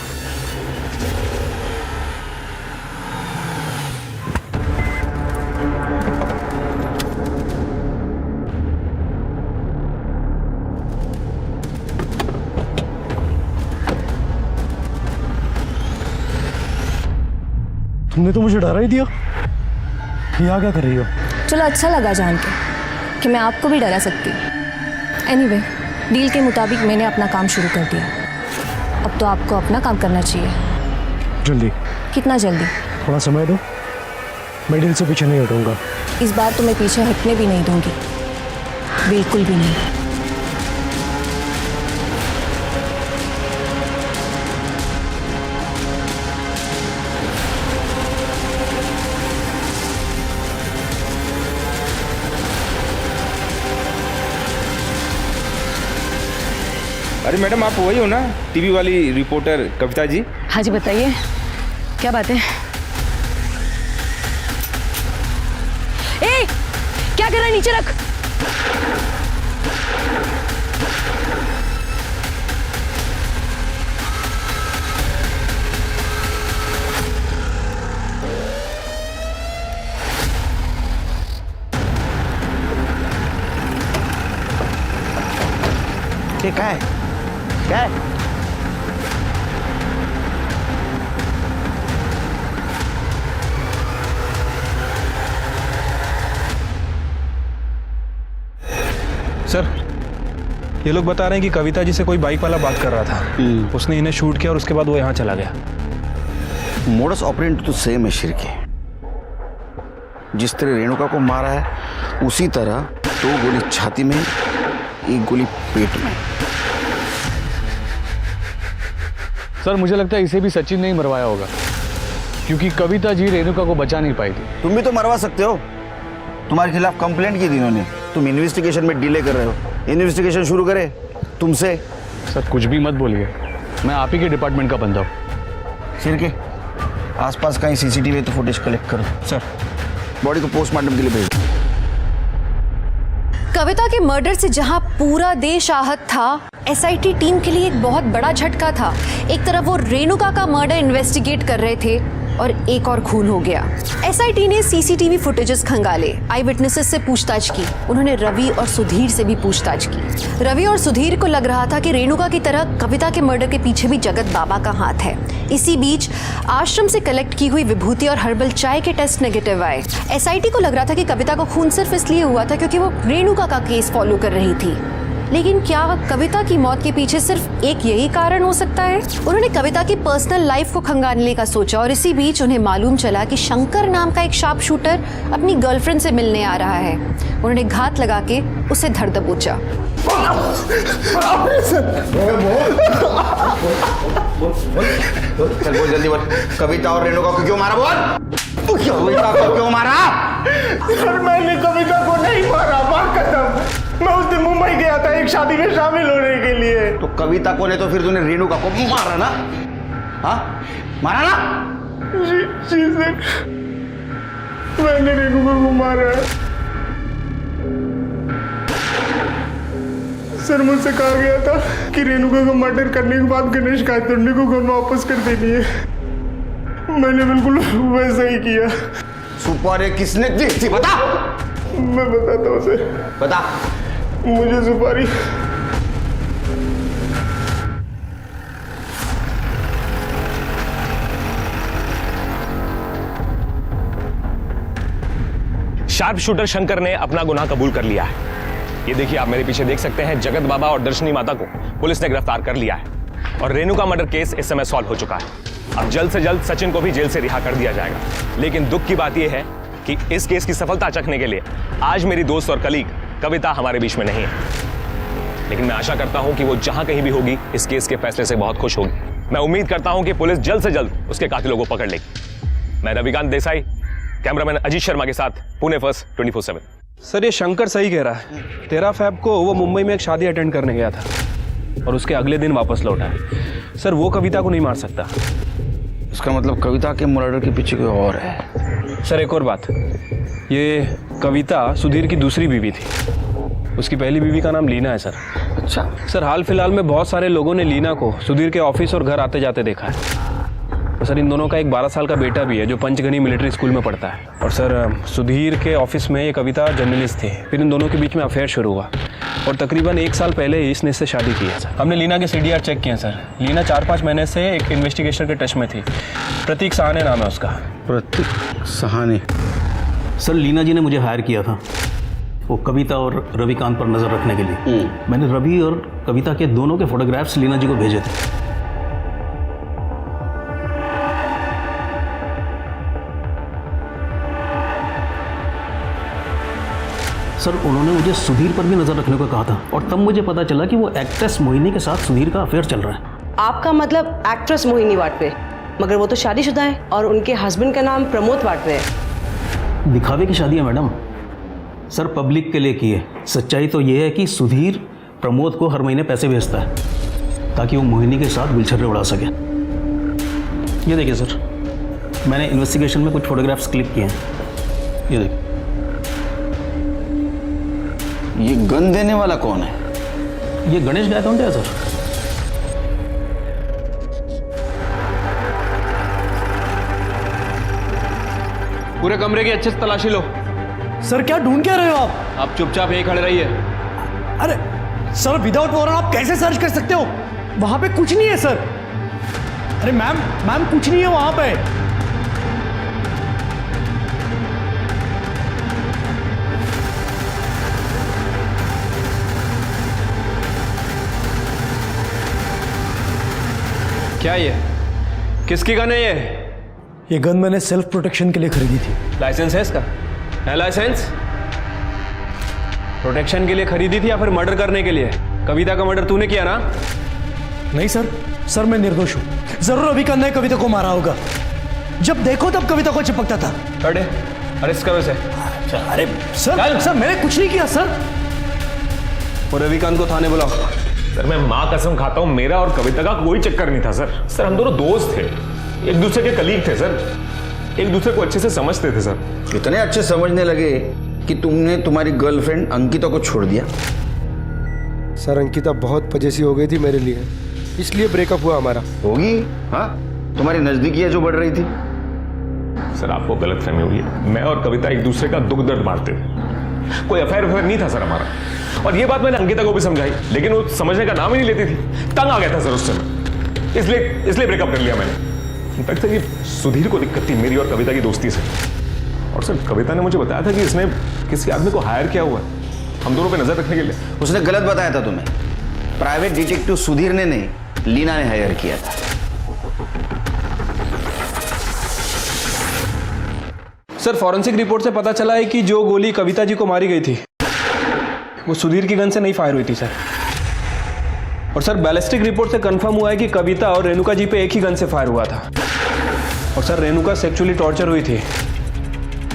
S9: तुमने तो मुझे डरा ही दिया। यहाँ क्या कर रही हो?
S3: चलो अच्छा लगा जान के कि मैं आपको भी डरा सकती हूँ। एनीवे, डील के मुताबिक मैंने अपना काम शुरू कर दिया। अब तो आपको अपना काम करना चाहिए।
S9: जल्दी।
S3: कितना जल्दी?
S9: थोड़ा समय दो, मैं डील से पीछे नहीं हटूंगा।
S3: इस बार तो मैं पीछे हटने भी नहीं दूंगी, बिल्कुल भी नहीं।
S1: अरे मैडम, आप वही हो ना, टीवी वाली रिपोर्टर कविता जी?
S3: हाँ जी, बताइए क्या बात है? ए, क्या कर रहा है? नीचे रख।
S5: क्या है? क्या है?
S13: सर, ये लोग बता रहे हैं कि कविता जी से कोई बाइक वाला बात कर रहा था। उसने इन्हें शूट किया और उसके बाद वो यहाँ चला गया।
S5: मोडस ऑपरेंड तो सेम है शिरके। जिस तरह रेणुका को मारा है उसी तरह 2 गोली छाती में, 1 गोली पेट में।
S8: सर, मुझे लगता है इसे भी सचिन ने ही मरवाया होगा, क्योंकि कविता जी रेणुका को बचा नहीं पाई थी।
S5: तुम भी तो मरवा सकते हो। तुम्हारे खिलाफ कंप्लेंट की थी इन्होंने। तुम इन्वेस्टिगेशन में डिले कर रहे हो। इन्वेस्टिगेशन शुरू करे तुमसे।
S8: सर, कुछ भी मत बोलिए, मैं आप ही के डिपार्टमेंट का बंदा हूँ।
S5: शिरके, आसपास कहीं सीसीटीवी तो फुटेज कलेक्ट करो।
S13: सर,
S5: बॉडी को पोस्टमार्टम के लिए भेजो।
S2: कविता के मर्डर से जहां पूरा देश आहत था, एसआईटी टीम के लिए एक बहुत बड़ा झटका था। एक तरफ वो रेणुका का मर्डर इन्वेस्टिगेट कर रहे थे और एक और खून हो गया। एसआईटी ने सीसीटीवी फुटेजेस खंगाले, आई विटनेसेस से पूछताछ की। उन्होंने रवि और सुधीर से भी पूछताछ की। रवि और सुधीर को लग रहा था कि रेणुका की तरह कविता के मर्डर के पीछे भी जगत बाबा का हाथ है। इसी बीच आश्रम से कलेक्ट की हुई विभूति और हर्बल चाय के टेस्ट नेगेटिव आए। एसआईटी को लग रहा था कि कविता को खून सिर्फ इसलिए हुआ था क्योंकि वो रेणुका का केस फॉलो कर रही थी। लेकिन क्या कविता की मौत के पीछे सिर्फ एक यही कारण हो सकता है? उन्होंने कविता की पर्सनल लाइफ को खंगालने का सोचा और इसी बीच उन्हें मालूम चला कि शंकर नाम का एक शार्प शूटर अपनी गर्लफ्रेंड से मिलने आ रहा है। उन्होंने घात लगा के उसे धर दबोचा।
S5: चल बोल, जल्दी बोल। कविता और रेणुका को क्यों मारा? बोल, कविता को क्यों मारा?
S14: सर, मैंने कविता को नहीं मारा, मां कसम। मैं उस दिन मुंबई गया था एक शादी में शामिल होने के लिए।
S5: तो कविता को नहीं तो फिर तूने रेणुका को मारा ना? हाँ, मारा ना?
S14: जी सर, मैंने रेणुका को मारा है। सर, मुझसे कहा गया था कि रेणुका का मर्डर करने के बाद गणेश कायतुंडे को घर में वापस कर देनी है। मैंने बिल्कुल वैसा ही किया।
S5: सुपारी किसने दी थी बता?
S14: मैं बताता हूँ सर।
S5: बता।
S14: मुझे सुपारी
S12: शार्प शूटर शंकर ने अपना गुनाह कबूल कर लिया है। ये देखिए, आप मेरे पीछे देख सकते हैं, जगत बाबा और दर्शनी माता को पुलिस ने गिरफ्तार कर लिया है और रेणुका मर्डर केस इस समय सॉल्व हो चुका है। अब जल्द से जल्द सचिन को भी जेल से रिहा कर दिया जाएगा। लेकिन दुख की बात यह है कि इस केस की सफलता चखने के लिए आज मेरी दोस्त और कलीग कविता हमारे बीच में नहीं है। लेकिन मैं आशा करता हूं कि वो जहां कहीं भी होगी इस केस के फैसले से बहुत खुश होगी। मैं उम्मीद करता हूं कि पुलिस जल्द से जल्द उसके कातिलों को पकड़ लेगी। मैं रविकांत देसाई, कैमरामैन अजीत शर्मा के साथ, पुणे फर्स्ट 24/7।
S13: सर, ये शंकर सही कह रहा है। 13 फ़रवरी को वो मुंबई में एक शादी अटेंड करने गया था और उसके अगले दिन वापस लौटा है। सर, वो कविता को नहीं मार सकता।
S5: इसका मतलब कविता के मर्डर के पीछे कोई और है।
S13: सर, एक और बात, ये कविता सुधीर की दूसरी बीवी थी। उसकी पहली बीवी का नाम लीना है सर।
S5: अच्छा।
S13: सर, हाल फिलहाल में बहुत सारे लोगों ने लीना को सुधीर के ऑफिस और घर आते जाते देखा है। और सर इन दोनों का एक 12 साल का बेटा भी है जो पंचगनी मिलिट्री स्कूल में पढ़ता है। और सर सुधीर के ऑफिस में ये कविता जर्नलिस्ट थे, फिर इन दोनों के बीच में अफेयर शुरू हुआ और तकरीबन 1 साल पहले इसने इससे शादी की है सर। हमने लीना के CDR चेक किए सर। लीना 4-5 महीने से एक इन्वेस्टिगेशन के टच में थी। प्रतीक सहाने नाम है उसका।
S7: प्रतीक सहाने?
S9: सर लीना जी ने मुझे हायर किया था वो कविता और रविकांत पर नज़र रखने के लिए। मैंने रवि और कविता के दोनों के फोटोग्राफ्स लीना जी को भेजे थे। सर उन्होंने मुझे सुधीर पर भी नज़र रखने को कहा था और तब मुझे पता चला कि वो एक्ट्रेस मोहिनी के साथ सुधीर का अफेयर चल रहा है।
S3: आपका मतलब एक्ट्रेस मोहिनी वाटवे, मगर वो तो शादीशुदा है और उनके हस्बैंड का नाम प्रमोद वाटवे है।
S9: दिखावे की शादी है मैडम। सर पब्लिक के लिए की है। सच्चाई तो ये है कि सुधीर प्रमोद को हर महीने पैसे भेजता है ताकि वो मोहिनी के साथ गुलछर्रे उड़ा सके। ये देखिए सर, मैंने इन्वेस्टिगेशन में कुछ फोटोग्राफ्स क्लिक किए हैं। ये देखिए।
S5: ये गन देने वाला कौन है?
S9: ये गणेश गायकवाड़ है सर।
S13: पूरे कमरे की अच्छे से तलाशी लो।
S9: सर क्या ढूंढ क्या रहे हो आप?
S13: आप चुपचाप यहीं खड़े रहिए।
S9: अरे सर विदाउट वारंट आप कैसे सर्च कर सकते हो? वहां पे कुछ नहीं है सर। अरे मैम कुछ नहीं है वहां पे।
S13: क्या ये किसकी गन है
S9: ये गन मैंने सेल्फ प्रोटेक्शन के लिए खरीदी थी।
S13: लाइसेंस है इसका? है लाइसेंस? प्रोटेक्शन के लिए खरीदी थी या फिर मर्डर करने के लिए? कविता का मर्डर तूने किया ना?
S9: नहीं सर मैं निर्दोष हूँ। जरूर रविकांत ने कविता को मारा होगा। जब देखो तब कविता को चिपकता था।
S13: अरे अरेस्ट करो इसे।
S9: अरे सर मैंने कुछ नहीं किया सर।
S13: और रविकांत को थाने बुलाओ।
S12: सर मैं माँ कसम खाता हूँ, मेरा और कविता का कोई चक्कर नहीं था सर हम दोनों दोस्त थे, एक दूसरे के कलीग थे सर, एक दूसरे को अच्छे से समझते थे सर।
S5: इतने अच्छे समझने लगे कि तुमने तुम्हारी गर्लफ्रेंड अंकिता को छोड़ दिया?
S14: सर अंकिता बहुत पजेसिव हो गई थी मेरे लिए, इसलिए ब्रेकअप हुआ हमारा।
S5: होगी, हाँ तुम्हारी नजदीकियां जो बढ़ रही थी।
S12: सर आपको गलतफहमी हुई है, मैं और कविता एक दूसरे का दुख दर्द बांटते थे, कोई अफेयर नहीं था सर हमारा। और ये बात मैंने अंकिता को भी समझाई, लेकिन वो समझने का नाम ही नहीं लेती थी। तंग आ गया था सर उस समय, इसलिए ब्रेकअप कर लिया मैंने। इनफैक्ट सर ये सुधीर को दिक्कत थी मेरी और कविता की दोस्ती से। और सर कविता ने मुझे बताया था कि इसने किसी आदमी को हायर किया हुआ है हम दोनों पे नजर रखने के लिए।
S5: उसने गलत बताया था तुम्हें। प्राइवेट डिटेक्टिव सुधीर ने नहीं, लीना ने हायर किया था।
S13: सर फॉरेंसिक रिपोर्ट से पता चला है कि जो गोली कविता जी को मारी गई थी वो सुधीर की गन से नहीं फायर हुई थी सर। और सर बैलिस्टिक रिपोर्ट से कंफर्म हुआ है कि कविता और रेणुका जी पे एक ही गन से फायर हुआ था। और सर रेणुका सेक्सुअली टॉर्चर हुई थी।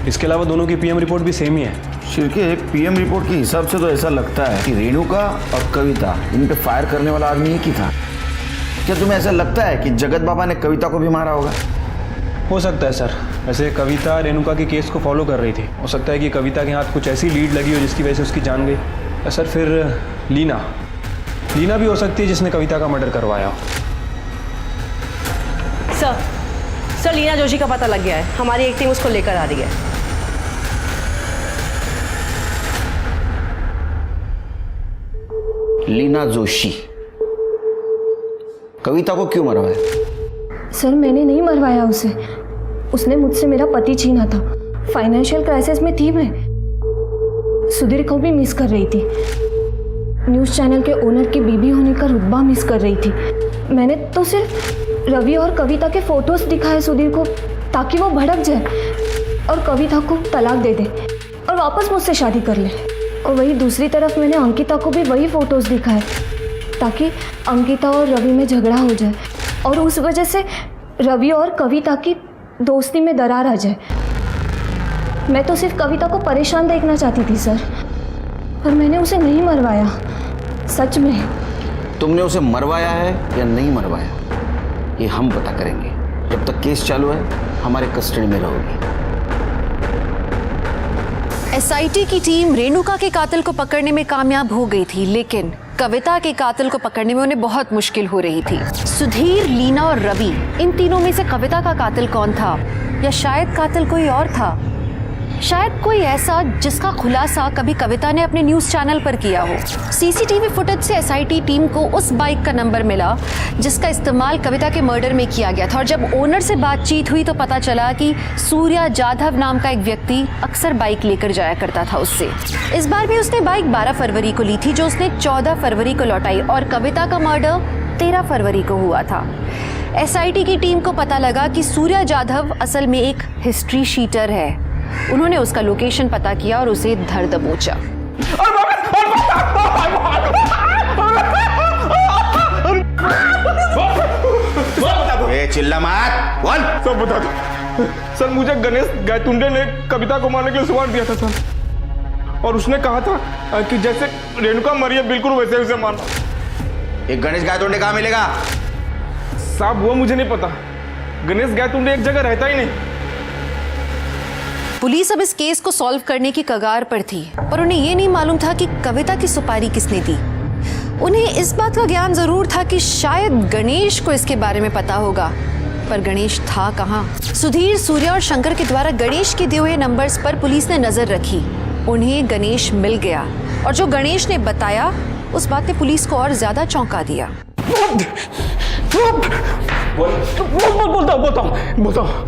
S13: इसके अलावा दोनों की PM रिपोर्ट भी सेम ही है।
S5: शिरके एक PM रिपोर्ट के हिसाब से तो ऐसा लगता है कि रेणुका और कविता इन पे फायर करने वाला आदमी एक ही था। क्या तुम्हें ऐसा लगता है कि जगत बाबा ने कविता को भी मारा होगा?
S13: हो सकता है सर। वैसे कविता रेणुका के केस को फॉलो कर रही थी, हो सकता है कि कविता के हाथ कुछ ऐसी लीड लगी हो जिसकी वजह से उसकी जान गई। या सर फिर लीना भी हो सकती है जिसने कविता का मर्डर करवाया।
S3: सर लीना जोशी का पता लग गया है। हमारी एक टीम उसको लेकर आ रही है।
S5: लीना जोशी कविता को क्यों मरवाया?
S11: सर मैंने नहीं मरवाया उसे। उसने मुझसे मेरा पति छीना था। फाइनेंशियल क्राइसिस में थी मैं। सुधीर को भी मिस कर रही थी। न्यूज़ चैनल के ओनर की बीबी होने का रुतबा मिस कर रही थी। मैंने तो सिर्फ रवि और कविता के फोटोज दिखाए सुधीर को ताकि वो भड़क जाए और कविता को तलाक दे दे और वापस मुझसे शादी कर ले। और वही दूसरी तरफ मैंने अंकिता को भी वही फोटोज दिखाए ताकि अंकिता और रवि में झगड़ा हो जाए और उस वजह से रवि और कविता की दोस्ती में दरार आ जाए। मैं तो सिर्फ कविता को परेशान देखना चाहती थी सर, पर मैंने उसे नहीं मरवाया। सच में।
S5: तुमने उसे मरवाया है या नहीं मरवाया ये हम पता करेंगे। जब तक केस चालू है हमारे कस्टडी में रहोगी।
S2: SIT की टीम रेणुका के कातिल को पकड़ने में कामयाब हो गई थी, लेकिन कविता के कातिल को पकड़ने में उन्हें बहुत मुश्किल हो रही थी। सुधीर, लीना और रवि, इन तीनों में से कविता का कातिल कौन था, या शायद कातिल कोई और था, शायद कोई ऐसा जिसका खुलासा कभी कविता ने अपने न्यूज चैनल पर किया हो। सीसीटीवी फुटेज से एसआईटी टीम को उस बाइक का नंबर मिला जिसका इस्तेमाल कविता के मर्डर में किया गया था, और जब ओनर से बातचीत हुई तो पता चला कि सूर्या जाधव नाम का एक व्यक्ति अक्सर बाइक लेकर जाया करता था उससे। इस बार भी उसने बाइक 12 फरवरी को ली थी, जो उसने 14 फरवरी को लौटाई, और कविता का मर्डर 13 फरवरी को हुआ था। एसआईटी की टीम को पता लगा कि सूर्या जाधव असल में एक हिस्ट्री शीटर है। उन्होंने उसका लोकेशन पता किया और उसे धर दबोचा।
S5: चिल्ला मत, बोल।
S14: सब बता दो सर। मुझे गणेश गायतुंडे ने कविता को मारने के लिए सुवार दिया था सर, और उसने कहा था कि जैसे रेणुका मरी है बिल्कुल वैसे उसे मारना।
S5: एक गणेश गायतुंडे कहाँ मिलेगा?
S14: साहब वो मुझे नहीं पता, गणेश गायतुंडे एक जगह रहता ही नहीं।
S2: पुलिस अब इस केस को सॉल्व करने की कगार पर थी, पर उन्हें यह नहीं मालूम था कि कविता की सुपारी किसने दी। उन्हें इस बात का ज्ञान जरूर था कि शायद गणेश को इसके बारे में पता होगा, पर गणेश था कहाँ? सुधीर, सूर्या और शंकर के द्वारा गणेश के दिए हुए नंबर्स पर पुलिस ने नजर रखी। उन्हें गणेश मिल गया, और जो गणेश ने बताया उस बात ने पुलिस को और ज्यादा चौंका दिया।
S14: बोलता हूँ।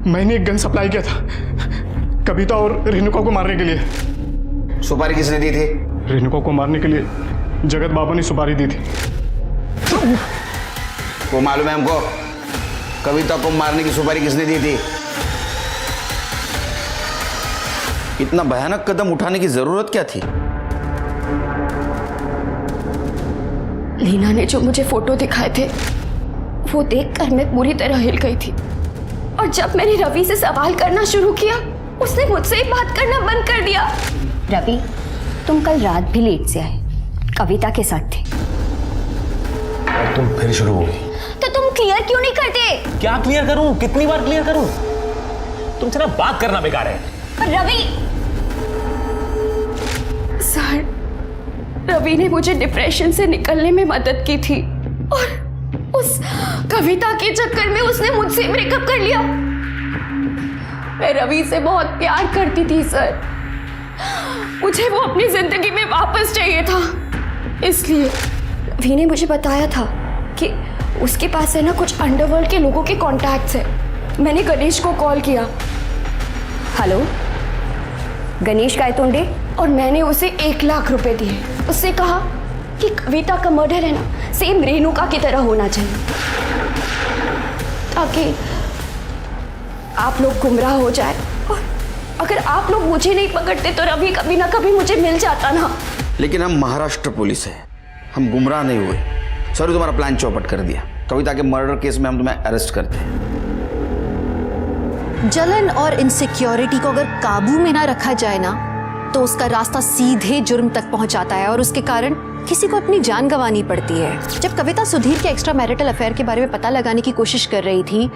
S14: मैंने एक गन सप्लाई किया था कविता और रेणुका को मारने के लिए।
S5: सुपारी किसने दी थी?
S14: रेणुका को मारने के लिए जगत बाबा ने सुपारी दी थी।
S5: वो मालूम है हमको, कविता को मारने की सुपारी किसने दी थी? इतना भयानक कदम उठाने की जरूरत क्या थी?
S15: लीना ने जो मुझे फोटो दिखाए थे वो देखकर मैं पूरी तरह हिल गई थी, और जब मैंने रवि से सवाल करना शुरू किया उसने मुझसे ही बात करना बंद कर दिया।
S3: रवि, तुम कल रात भी लेट से आए, कविता के साथ थे।
S12: और तुम फिर शुरू हो गई।
S15: तो तुम क्लियर क्यों नहीं करते?
S12: क्या क्लियर करूं? कितनी बार क्लियर करूं? तुमसे ना बात करना बेकार है।
S15: पर रवि सर, रवि ने मुझे डिप्रेशन से निकलने में मदद की थी, और उस कविता के चक्कर में उसने मुझसे ब्रेकअप कर लिया। मैं रवि से बहुत प्यार करती थी सर, मुझे वो अपनी जिंदगी में वापस चाहिए था, इसलिए रवि ने मुझे बताया था कि उसके पास है ना कुछ अंडरवर्ल्ड के लोगों के कॉन्टैक्ट्स है। मैंने गणेश को कॉल किया।
S3: हेलो, गणेश गायतुंडे?
S15: और मैंने उसे 1 लाख रुपए दिए। उससे कहा कि कविता का मर्डर है ना सेम रेणुका की तरह होना चाहिए, ताकि आप लोग गुमराह हो जाए, और अगर आप लोग मुझे नहीं पकड़ते तो रवि कभी ना कभी मुझे मिल जाता ना।
S5: लेकिन हम महाराष्ट्र पुलिस है, हम गुमराह नहीं हुए। सर, तुम्हारा प्लान चौपट कर दिया। कविता के मर्डर केस में हम तुम्हें अरेस्ट करते हैं।
S2: जलन और इनसिक्योरिटी को अगर काबू में ना रखा जाए ना, तो उसका रास्ता सीधे जुर्म तक पहुंचाता है, और उसके कारण किसी को अपनी जान गंवानी पड़ती है। जब कविता सुधीर के एक्स्ट्रा मैरिटल अफेयर के बारे में पता लगाने की कोशिश कर रही थी,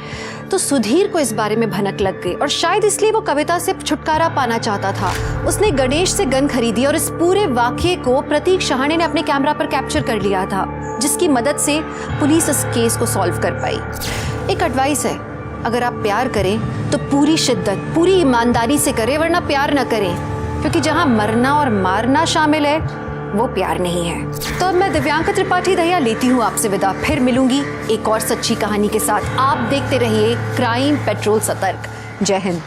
S2: तो सुधीर को इस बारे में भनक लग गई, और शायद इसलिए वो कविता से छुटकारा पाना चाहता था। उसने गणेश से गन खरीदी, और इस पूरे वाकये को प्रतीक शहाणे ने अपने कैमरा पर कैप्चर कर लिया था, जिसकी मदद से पुलिस इस केस को सॉल्व कर पाई। एक एडवाइस है, अगर आप प्यार करें तो पूरी शिद्दत, पूरी ईमानदारी से करें, वरना प्यार न करें, क्योंकि जहां मरना और मारना शामिल है वो प्यार नहीं है। तो अब मैं दिव्यांका त्रिपाठी दहिया लेती हूँ आपसे विदा। फिर मिलूंगी एक और सच्ची कहानी के साथ। आप देखते रहिए क्राइम पेट्रोल सतर्क। जय हिंद।